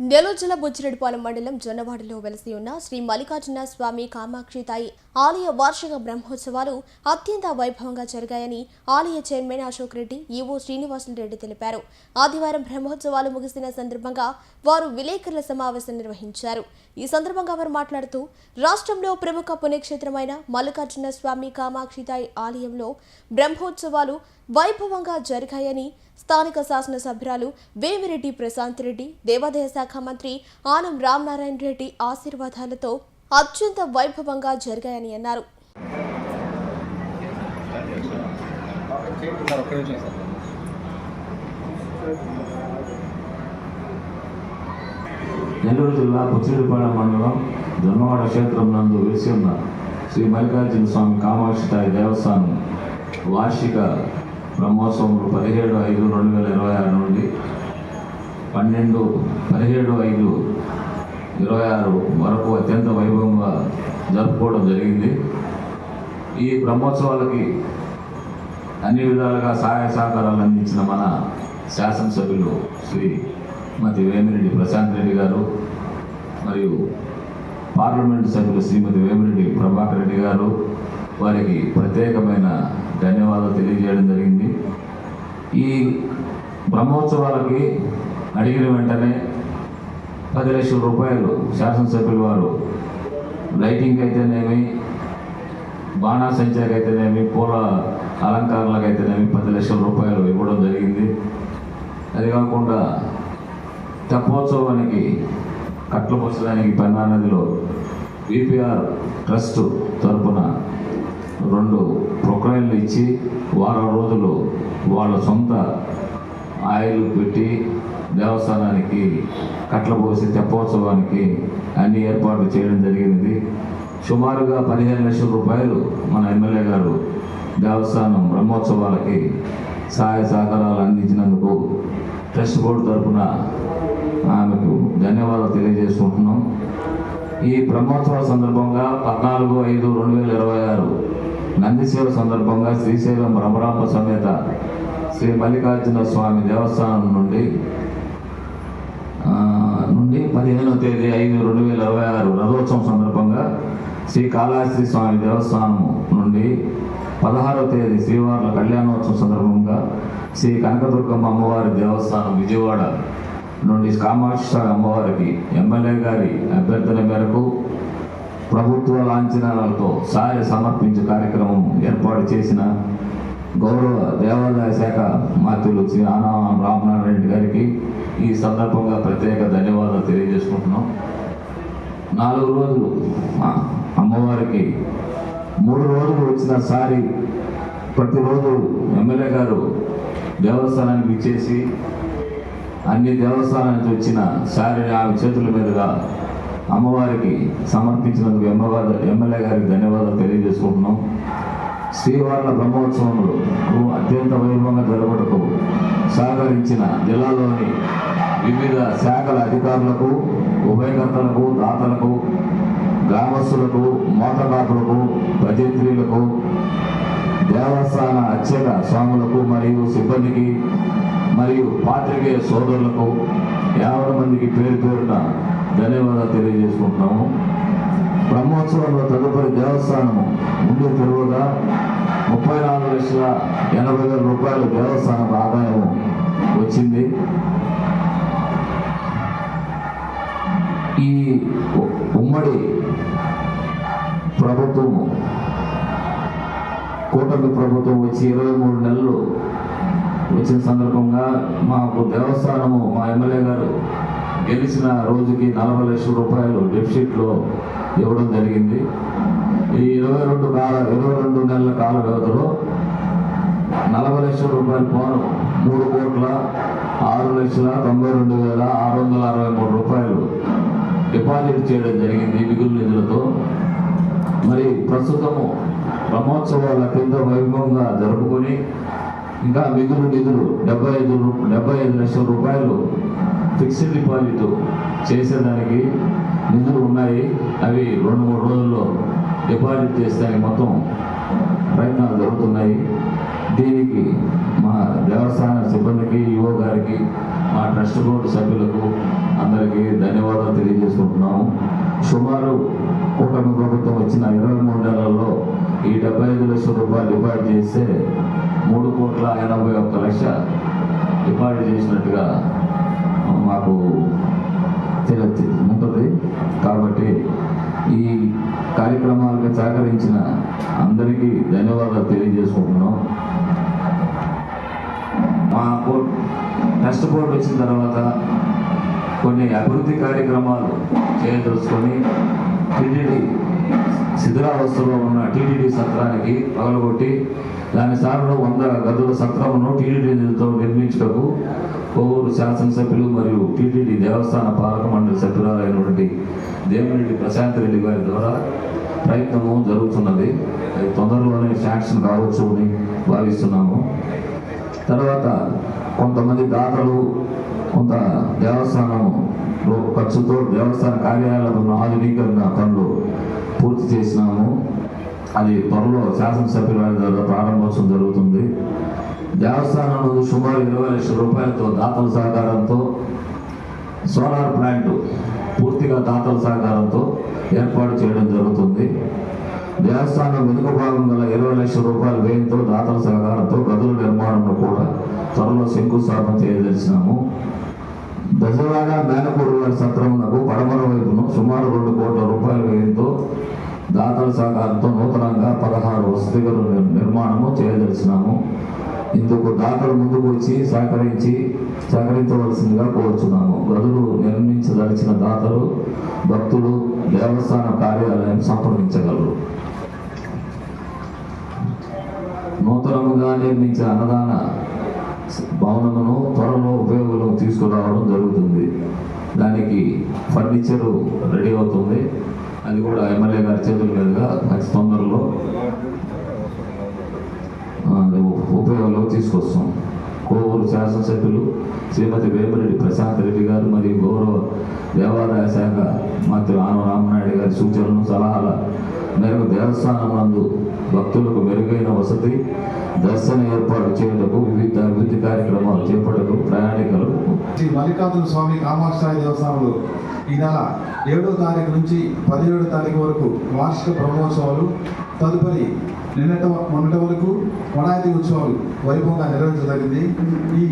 నెల్లూరు జిల్లా బుచ్చిరెడ్డిపాలెం మండలం జొన్నవాడలో వెలసి ఉన్న శ్రీ మల్లికార్జున స్వామి కామాక్షి తాయి ఆలయ వార్షిక బ్రహ్మోత్సవాలు అత్యంత వైభవంగా జరిగాయని ఆలయ చైర్మన్ అశోక్ రెడ్డి, ఈవో శ్రీనివాసులు రెడ్డి తెలిపారు. ఆదివారం బ్రహ్మోత్సవాలు ముగిసిన సందర్భంగా వారు విలేకరుల సమావేశం నిర్వహించారు. ఈ సందర్భంగా వారు మాట్లాడుతూ రాష్ట్రంలో ప్రముఖ పుణ్యక్షేత్రమైన మల్లికార్జున స్వామి కామాక్షి తాయి ఆలయంలో బ్రహ్మోత్సవాలు వైభవంగా జరిగాయని స్థానిక శాసనసభ్యురాలు వేమిరెడ్డి ప్రశాంత్ రెడ్డి, దేవాదాయ శాఖ మంత్రి ఆనం రామనారాయణ రెడ్డి ఆశీర్వాదాలతో అత్యంత వైభవంగా జరిగాయని అన్నారు. నెల్లూరు జిల్లా బుచ్చిరెడ్డిపాలెం మండలం జొన్నవాడ క్షేత్రం నందు వేసి ఉన్న శ్రీ మల్లికార్జున స్వామి కామాక్షి తాయి దేవస్థానం వార్షిక బ్రహ్మోత్సవములు 17/5/2026 నుండి 17/5/26 వరకు అత్యంత వైభవంగా జరుపుకోవడం జరిగింది. ఈ బ్రహ్మోత్సవాలకి అన్ని విధాలుగా సహాయ సహకారాలు అందించిన మన శాసనసభ్యులు శ్రీమతి వేమిరెడ్డి ప్రశాంత్ రెడ్డి గారు మరియు పార్లమెంటు సభ్యులు శ్రీమతి వేమిరెడ్డి ప్రభాకర్ రెడ్డి గారు, వారికి ప్రత్యేకమైన ధన్యవాదాలు తెలియజేయడం జరిగింది. ఈ బ్రహ్మోత్సవాలకి అడిగిన వెంటనే 10 లక్షల రూపాయలు శాసనసభ్యులు వారు లైటింగ్ అయితేనేమి, బాణాసంచాకి అయితేనేమి, పూల అలంకరణలకు అయితేనేమి 10 లక్షల రూపాయలు ఇవ్వడం జరిగింది. అది కాకుండా తెప్పోత్సవానికి కట్లు పోసడానికి పెన్నా నదిలో విపిఆర్ ట్రస్ట్ తరఫున 2 ప్రొక్లైన్లు ఇచ్చి వారం రోజులు వాళ్ళ సొంత ఆయిల్ పెట్టి దేవస్థానానికి కట్ల పోసి తెప్పోత్సవానికి అన్ని ఏర్పాట్లు చేయడం జరిగింది. సుమారుగా 15 లక్షల రూపాయలు మన ఎమ్మెల్యే గారు దేవస్థానం బ్రహ్మోత్సవాలకి సహాయ సహకారాలు అందించినందుకు ట్రస్ట్ బోర్డు తరఫున ఆమెకు ధన్యవాదాలు తెలియజేసుకుంటున్నాం. ఈ బ్రహ్మోత్సవాల సందర్భంగా 14/5/2026 నందిసేవ సందర్భంగా శ్రీశైలం రమరాంబ సమేత శ్రీ మల్లికార్జున స్వామి దేవస్థానం నుండి 15వ తేదీ 5/2026 రథోత్సవం సందర్భంగా శ్రీ కాళహస్తి స్వామి దేవస్థానం నుండి 16వ తేదీ శ్రీవార్ల కళ్యాణోత్సవం సందర్భంగా శ్రీ కనకదుర్గమ్మ అమ్మవారి దేవస్థానం విజయవాడ నుండి కామాక్షి అమ్మవారికి ఎమ్మెల్యే గారి అభ్యర్థన మేరకు ప్రభుత్వ లాంఛనాలతో సాయ సమర్పించే కార్యక్రమం ఏర్పాటు చేసిన గౌరవ దేవాదాయ శాఖ మంత్రులు శ్రీ ఆనం రామనారాయణ రెడ్డి గారికి ఈ సందర్భంగా ప్రత్యేక ధన్యవాదాలు తెలియజేసుకుంటున్నాం. 4 రోజులు అమ్మవారికి 3 రోజులు వచ్చిన సారి ప్రతిరోజు ఎమ్మెల్యే గారు దేవస్థానానికి ఇచ్చేసి అన్ని దేవస్థానానికి వచ్చిన సారిని ఆమె చేతుల మీదుగా అమ్మవారికి సమర్పించినందుకు ఎమ్మెల్యే గారికి ధన్యవాదాలు తెలియజేసుకుంటున్నాం. శ్రీవార్ల బ్రహ్మోత్సవములు అత్యంత వైభవంగా జరగటకు సహకరించిన జిల్లాలోని వివిధ శాఖల అధికారులకు, ఉభయకర్తలకు, దాతలకు, గ్రామస్తులకు, మోతకాకులకు, భజంత్రీలకు, దేవస్థాన అర్చక స్వాములకు మరియు సిబ్బందికి మరియు పాత్రికేయ సోదరులకు 50 మందికి పేరు పేరున ధన్యవాదాలు తెలియజేసుకుంటున్నాము. బ్రహ్మోత్సవంలో తదుపరి దేవస్థానము ముందు తెరువుగా 34,80,000 రూపాయలు దేవస్థానం ఆదాయం వచ్చింది. ఈ ఉమ్మడి ప్రభుత్వము, కూటమి ప్రభుత్వం వచ్చి 23 నెలలు వచ్చిన సందర్భంగా మాకు దేవస్థానము మా ఎమ్మెల్యే గారు గెలిచిన రోజుకి 40 లక్షల రూపాయలు డెఫిసిట్లో ఇవ్వడం జరిగింది. ఈ 22 నెలల కాల వ్యవధిలో 40 లక్షల రూపాయలు పోను 3,06,92,663 రూపాయలు డిపాజిట్ చేయడం జరిగింది మిగులు నిధులతో. మరి ప్రస్తుతము బ్రహ్మోత్సవాలు అత్యంత వైభవంగా జరుపుకొని ఇంకా మిగులు నిధులు 75 లక్షల రూపాయలు ఫిక్స్డ్ డిపాజిట్ చేసేదానికి నిధులు ఉన్నాయి. అవి 2-3 రోజుల్లో డిపాజిట్ చేసేదానికి మొత్తం ప్రయత్నాలు జరుగుతున్నాయి. దీనికి మా దేవస్థాన సిబ్బందికి, ఈవో గారికి, మా ట్రస్ట్ బోర్డు సభ్యులకు అందరికీ ధన్యవాదాలు తెలియజేసుకుంటున్నాము. సుమారు కూటమి ప్రభుత్వం వచ్చిన 23 నెలల్లో ఈ 75 లక్షల రూపాయలు డిపాజిట్ చేస్తే 3,81,00,000 డిపాజిట్ చేసినట్టుగా మాకు ఉంటుంది. కాబట్టి ఈ కార్యక్రమాలకు సహకరించిన అందరికీ ధన్యవాదాలు తెలియజేసుకుంటున్నాం. మా ట్రస్ట్ బోర్డు వచ్చిన తర్వాత కొన్ని అభివృద్ధి కార్యక్రమాలు చేయదలుచుకొని టీటీడీ శిథిలావస్థలో ఉన్న టీటీడీ సత్రానికి పగలగొట్టి దాని స్థానంలో 100 గదుల సత్రమును టీటీడీ నిధులతో నిర్మించుటకు కోవూరు శాసనసభ్యులు మరియు టీటీడీ దేవస్థాన పాలక మండలి సభ్యురాలైనటువంటి దేవిరెడ్డి ప్రశాంత్ రెడ్డి గారి ద్వారా ప్రయత్నము జరుగుతున్నది. అది తొందరలోనే శాంక్షన్ కావచ్చు అని భావిస్తున్నాము. తర్వాత కొంతమంది దాతలు కొంత దేవస్థానం ఖర్చుతో దేవస్థాన కార్యాలయంలో ఆధునీకరణ పనులు పూర్తి చేసినాము. అది త్వరలో శాసనసభ్యుల ద్వారా ప్రారంభోత్సవం జరుగుతుంది. దేవస్థానం నుండి సుమారు 20 లక్షల రూపాయలతో దాతల సహకారంతో సోలార్ ప్లాంట్ పూర్తిగా దాతల సహకారంతో ఏర్పాటు చేయడం జరుగుతుంది. దేవస్థానం వెనుక భాగం గల 20 లక్షల రూపాయల వ్యయంతో దాతల సహకారంతో గదుల నిర్మాణంలో కూడా త్వరలో శంకుస్థాపన చేయదలిచినాము. దశవాడ మేనకూరు వారి సత్రమునకు పడమర వైపును సుమారు 2 కోట్ల రూపాయల వ్యయంతో దాతల సహకారంతో నూతనంగా 16 వసతి గదుల నిర్మాణము చేయదలిచినాము. ఇందుకు దాతలు ముందుకు వచ్చి సహకరించవలసిందిగా కోరుచున్నాము. గదులు నిర్మించదలిచిన దాతలు భక్తులు దేవస్థాన కార్యాలయాన్ని సంప్రదించగలరు. నూతనంగా నిర్మించిన అన్నదాన భవనమును త్వరలో ఉపయోగంలోకి తీసుకురావడం జరుగుతుంది. దానికి ఫర్నిచరు రెడీ అవుతుంది. అది కూడా ఎమ్మెల్యే గారి చేతుల మీదుగా అతి తొందరలో ఉపయోగంలోకి తీసుకొస్తాం. కోవూరు శాసనసభ్యులు శ్రీమతి వేమిరెడ్డి ప్రశాంత్ రెడ్డి గారు మరియు గౌరవ దేవాదాయ శాఖ మంత్రి ఆనవ రామనాయుడు గారి సూచనలు సలహాల మేరకు దేవస్థానం నందు భక్తులకు మెరుగైన వసతి దర్శన ఏర్పాటు చేయటకు వివిధ అభివృద్ధి కార్యక్రమాలు చేపట్టకు ప్రయాణికులు శ్రీ మల్లికార్జున స్వామి కామాక్షి దేవస్థానంలో ఈ నెల 7వ తారీఖు నుంచి 17వ తారీఖు వరకు వార్షిక బ్రహ్మోత్సవాలు, తదుపరి మొన్నటి వరకు వడాది ఉత్సవాలు వైభవంగా నిర్వహించదగింది. ఈ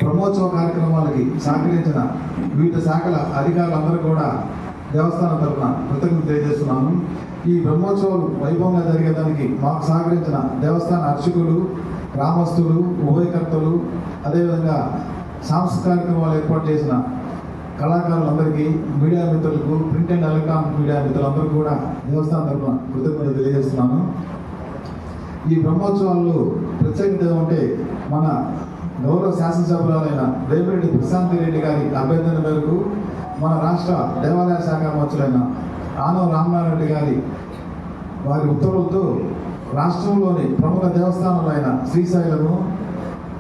బ్రహ్మోత్సవ కార్యక్రమాలకి సహకరించిన వివిధ శాఖల అధికారులందరూ కూడా దేవస్థానం తరఫున కృతజ్ఞతలు తెలియజేస్తున్నాను. ఈ బ్రహ్మోత్సవాలు వైభవంగా జరిగేదానికి మాకు సహకరించిన దేవస్థాన అర్చకులు, గ్రామస్తులు, ఉభయకర్తలు, అదేవిధంగా సాంస్కృతిక కార్యక్రమాలు ఏర్పాటు చేసిన కళాకారులందరికీ, మీడియా మిత్రులకు, ప్రింట్ అండ్ ఎలక్ట్రానిక్ మీడియా మిత్రులందరూ కూడా దేవస్థానం తరఫున కృతజ్ఞతలు తెలియజేస్తున్నాను. ఈ బ్రహ్మోత్సవాల్లో ప్రత్యేకత ఏమంటే మన గౌరవ శాసనసభ్యులైన వేమిరెడ్డి ప్రశాంత్ రెడ్డి గారి అభ్యర్థన మేరకు మన రాష్ట్ర దేవాదాయ శాఖ మంత్రులైన ఆనవ రామనారాయణ గారి వారి ఉత్తర్వులతో రాష్ట్రంలోని ప్రముఖ దేవస్థానాలైన శ్రీశైలము,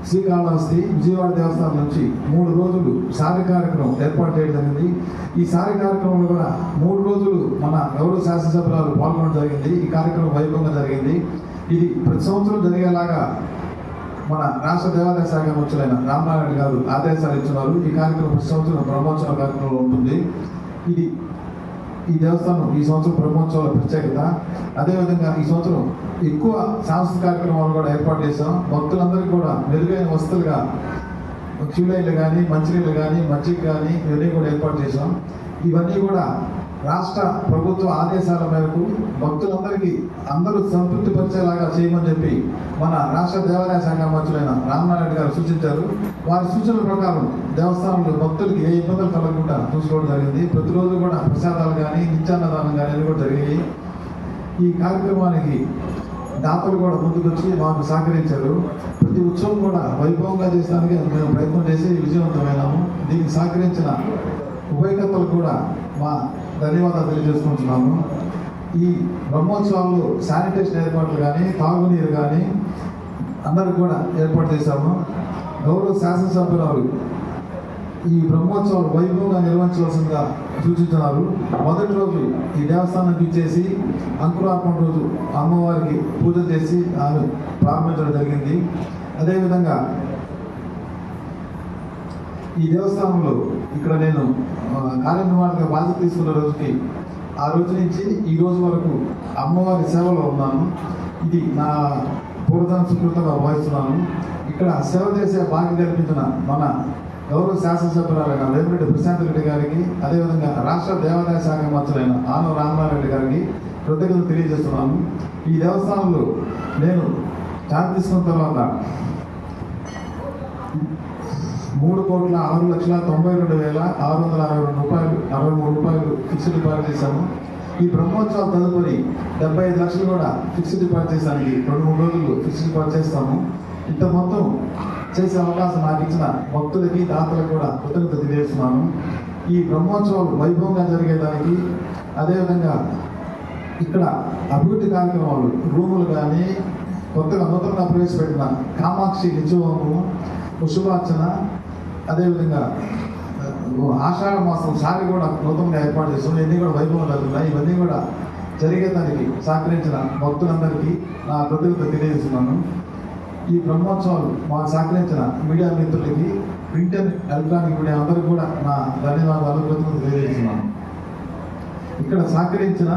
శ్రీకాళహస్తి, విజయవాడ దేవస్థానం నుంచి 3 రోజులు సారి కార్యక్రమం ఏర్పాటు చేయడం జరిగింది. ఈ సారి కార్యక్రమంలో కూడా 3 రోజులు మన గౌరవ శాసనసభ్యులు పాల్గొనడం జరిగింది. ఈ కార్యక్రమం వైభవంగా జరిగింది. ఇది ప్రతి సంవత్సరం జరిగేలాగా మన రాష్ట్ర దేవాదాయ శాఖ మంత్రులైన రామనారాయణ గారు ఆదేశాలు ఇచ్చున్నారు. ఈ కార్యక్రమం ప్రతి సంవత్సరం బ్రహ్మోత్సవ కార్యక్రమంలో ఉంటుంది. ఇది ఈ దేవస్థానం ఈ సంవత్సరం బ్రహ్మోత్సవాల ప్రత్యేకత. అదేవిధంగా ఈ సంవత్సరం ఎక్కువ సాంస్కృతిక కార్యక్రమాలు కూడా ఏర్పాటు చేశాం. భక్తులందరికీ కూడా మెరుగైన వసతులుగా క్యూలైన్లు కానీ, మంచినీళ్ళు కానీ, మజ్జిగ కానీ ఇవన్నీ కూడా ఏర్పాటు చేశాం. ఇవన్నీ కూడా రాష్ట్ర ప్రభుత్వ ఆదేశాల మేరకు భక్తులందరికీ అందరూ సంతృప్తి పరిచేలాగా చేయమని చెప్పి మన రాష్ట్ర దేవాదాయ శాఖ మంత్రులైన రామనారాయణ గారు సూచించారు. వారి సూచనల ప్రకారం దేవస్థానంలో భక్తులకి ఏ ఇబ్బందులు కలగకుండా చూసుకోవడం జరిగింది. ప్రతిరోజు కూడా ప్రసాదాలు కానీ, నిత్యాన్నదానం కానీ అన్ని కూడా జరిగాయి. ఈ కార్యక్రమానికి దాతలు కూడా ముందుకొచ్చి మాకు సహకరించారు. ప్రతి ఉత్సవం కూడా వైభవంగా చేసడానికి మేము ప్రయత్నం చేసి విజయవంతమైనాము. దీనికి సహకరించిన ఉభయకర్తలు కూడా మా ధన్యవాదాలు తెలియజేసుకుంటున్నాము. ఈ బ్రహ్మోత్సవాల్లో శానిటేషన్ ఏర్పాట్లు కానీ, తాగునీరు కానీ అందరూ కూడా ఏర్పాటు చేశాము. గౌరవ శాసనసభ్యురాలు ఈ బ్రహ్మోత్సవాలు వైభవంగా నిర్వహించవలసిందిగా సూచించున్నారు. మొదటి రోజు ఈ దేవస్థానానికి ఇచ్చేసి అంకురార్పణ రోజు అమ్మవారికి పూజ చేసి ఆమె ప్రారంభించడం జరిగింది. అదేవిధంగా ఈ దేవస్థానంలో ఇక్కడ నేను కార్యనిర్వహణగా బాధ్యత తీసుకున్న రోజుకి ఆ రోజు నుంచి ఈ రోజు వరకు అమ్మవారి సేవలో ఉన్నాను. ఇది నా పూర్వజన సుకృతంగా భావిస్తున్నాను. ఇక్కడ సేవ చేసే భాగ్యం కల్పించిన మన గౌరవ శాసనసభ్యురాలైన వేమిరెడ్డి ప్రశాంత్ రెడ్డి గారికి, అదేవిధంగా రాష్ట్ర దేవాదాయ శాఖ మంత్రులైన ఆనవ రామనారాయణ గారికి కృతజ్ఞతలు తెలియజేస్తున్నాను. ఈ దేవస్థానంలో నేను ఛార్జ్ తీసుకున్న తర్వాత 3,6,92,662 రూపాయలు 63 రూపాయలు ఫిక్స్డ్ డిపాజిట్ చేశాను. ఈ బ్రహ్మోత్సవాలు తదుపరి 75 లక్షలు కూడా ఫిక్స్డ్ డిపాజిట్ చేసానికి 2-3 రోజులు ఫిక్స్డ్ డిపాజిట్ చేస్తాము. ఇంత మొత్తం చేసే అవకాశం నాకు ఇచ్చిన భక్తులకి దాతలకు కూడా కృతజ్ఞత తెలియజేస్తున్నాను. ఈ బ్రహ్మోత్సవాలు వైభవంగా జరిగేదానికి, అదేవిధంగా ఇక్కడ అభివృద్ధి కార్యక్రమాలు రూములు కానీ, కొత్తగా నూతనంగా ప్రవేశపెట్టిన కామాక్షి నిత్యహోమము, పుష్పార్చన, అదేవిధంగా ఆషాఢ మాసం సారి కూడా నూతనంగా ఏర్పాటు చేస్తున్నాం. ఇవన్నీ కూడా వైభవం జరుగుతున్నాయి. ఇవన్నీ కూడా జరిగేదానికి సహకరించిన భక్తులందరికీ నా కృతజ్ఞత తెలియజేస్తున్నాను. ఈ బ్రహ్మోత్సవాలు మాకు సహకరించిన మీడియా మిత్రులకి, ప్రింట్ అండ్ ఎలక్ట్రానిక్ మీడియా అందరికీ కూడా నా ధన్యవాదాలు, కృతజ్ఞతలు తెలియజేస్తున్నాను. ఇక్కడ సహకరించిన